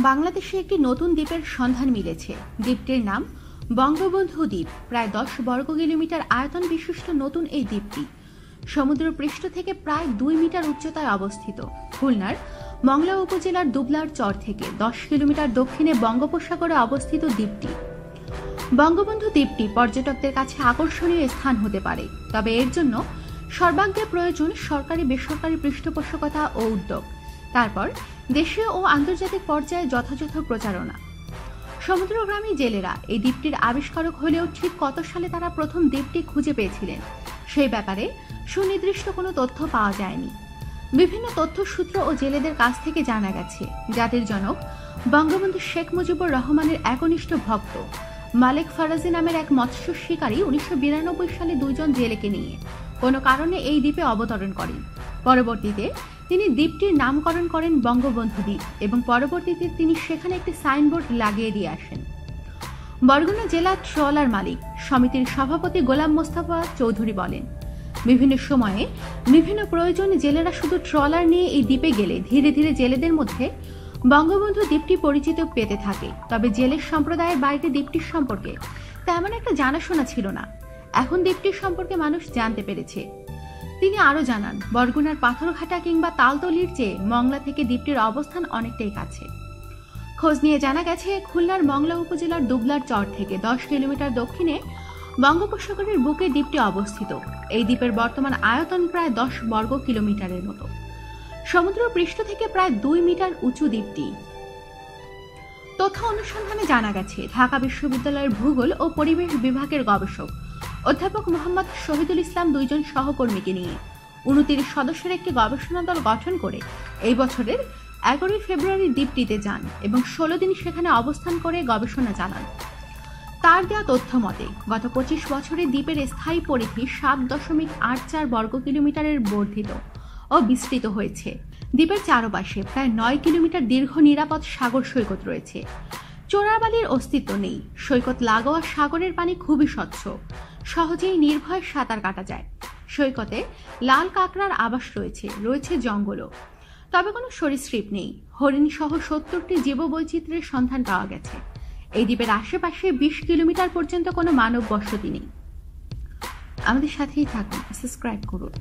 বাংলাদেশে একটি নতুন দ্বীপের সন্ধান মিলেছে। দ্বীপটির নাম বঙ্গবন্ধু দ্বীপ। প্রায় 10 বর্গ কিলোমিটার আয়তন বিশিষ্ট নতুন এই দ্বীপটি সমুদ্র পৃষ্ঠ থেকে প্রায় 2 মিটার উচ্চতায় অবস্থিত। খুলনার মংলা উপজেলার দুবলার চর থেকে 10 কিলোমিটার দক্ষিণে বঙ্গোপসাগরে অবস্থিত দ্বীপটি। বঙ্গবন্ধু দ্বীপটি পর্যটকদের কাছে আকর্ষণীয় স্থান হতে পারে, তবে এর জন্য সর্বাগ্রে প্রয়োজন সরকারি বেসরকারি পৃষ্ঠপোষকতা ও উদ্যোগ, তারপর দেশীয় ও আন্তর্জাতিক পর্যায়ে যথাযথ প্রচারণা। সমুদ্রগ্রামী জেলেরা এই দ্বীপটির আবিষ্কারক হলেও ঠিক কত সালে তারা প্রথম দ্বীপটি খুঁজে পেয়েছিলেন সেই ব্যাপারে সুনির্দিষ্ট কোনো তথ্য পাওয়া যায়নি। বিভিন্ন তথ্যসূত্র ও জেলেদের কাছ থেকে জানা গেছে, জাতির জনক বঙ্গবন্ধু শেখ মুজিবুর রহমানের একনিষ্ঠ ভক্ত মালেক ফরাজি নামের এক মৎস্য শিকারী 1992 সালে 2 জন জেলেকে নিয়ে কোনো কারণে এই দ্বীপে অবতরণ করেন। পরবর্তীতে তিনি দ্বীপটির নামকরণ করেন বঙ্গবন্ধু দ্বীপ এবং পরবর্তীতে তিনি সেখানে একটি সাইনবোর্ড লাগিয়ে দিয়ে আসেন। বরগুনা জেলা ট্রলার মালিক সমিতির সভাপতি গোলাম মোস্তফা চৌধুরী বলেন, বিভিন্ন সময়ে বিভিন্ন প্রয়োজনে জেলেরা শুধু ট্রলার নিয়ে এই দ্বীপে গেলে ধীরে ধীরে জেলেদের মধ্যে বঙ্গবন্ধু দ্বীপটি পরিচিত পেতে থাকে, তবে জেলের সম্প্রদায়ের বাইরে দ্বীপটির সম্পর্কে তেমন একটা জানাশোনা ছিল না। এখন দ্বীপটির সম্পর্কে মানুষ জানতে পেরেছে। তিনি আরো জানান, বরগুনার পাথরঘাটা কিংবা তালতলির চেয়ে মংলা থেকে দ্বীপটির অবস্থান অনেকটাই কাছে। খোঁজ নিয়ে জানা গেছে, খুলনার মংলা উপজেলার দুবলার চর থেকে 10 কিলোমিটার দক্ষিণে বঙ্গোপসাগরের বুকে দ্বীপটি অবস্থিত। এই দ্বীপের বর্তমান আয়তন প্রায় 10 বর্গ কিলোমিটারের মতো। সমুদ্র পৃষ্ঠ থেকে প্রায় 2 মিটার উঁচু দ্বীপটি। তথ্য অনুসন্ধানে জানা গেছে, ঢাকা বিশ্ববিদ্যালয়ের ভূগোল ও পরিবেশ বিভাগের গবেষক অধ্যাপক মোহাম্মদ শহীদুল ইসলাম 2 জন সহকর্মীকে নিয়ে 29 সদস্যের একটি গবেষণা দল গঠন করে এই বছরের 11 ফেব্রুয়ারি দ্বীপটিতে যান এবং 16 দিন সেখানে অবস্থান করে গবেষণা চালান। তার দেওয়া তথ্য মতে গত 25 বছরে দ্বীপের স্থায়ী পরিধি 7.84 বর্গ কিলোমিটারের বর্ধিত ও বিস্তৃত হয়েছে। দ্বীপের চারপাশে প্রায় 9 কিলোমিটার দীর্ঘ নিরাপদ সাগর সৈকত রয়েছে। চোরাবালির অস্তিত্ব নেই। সৈকত লাগোয়া সাগরের পানি খুবই স্বচ্ছ, সহজেই নির্ভয়ে সাঁতার কাটা যায়। সৈকতে লাল কাঁকড়ার আবাস রয়েছে জঙ্গলও, তবে কোনো সরীসৃপ নেই। হরিণ সহ 70টি জীববৈচিত্র্যের সন্ধান পাওয়া গেছে। এই দ্বীপের আশেপাশে 20 কিলোমিটার পর্যন্ত কোনো মানব বসতি নেই। আমাদের সাথেই থাকুন, সাবস্ক্রাইব করুন।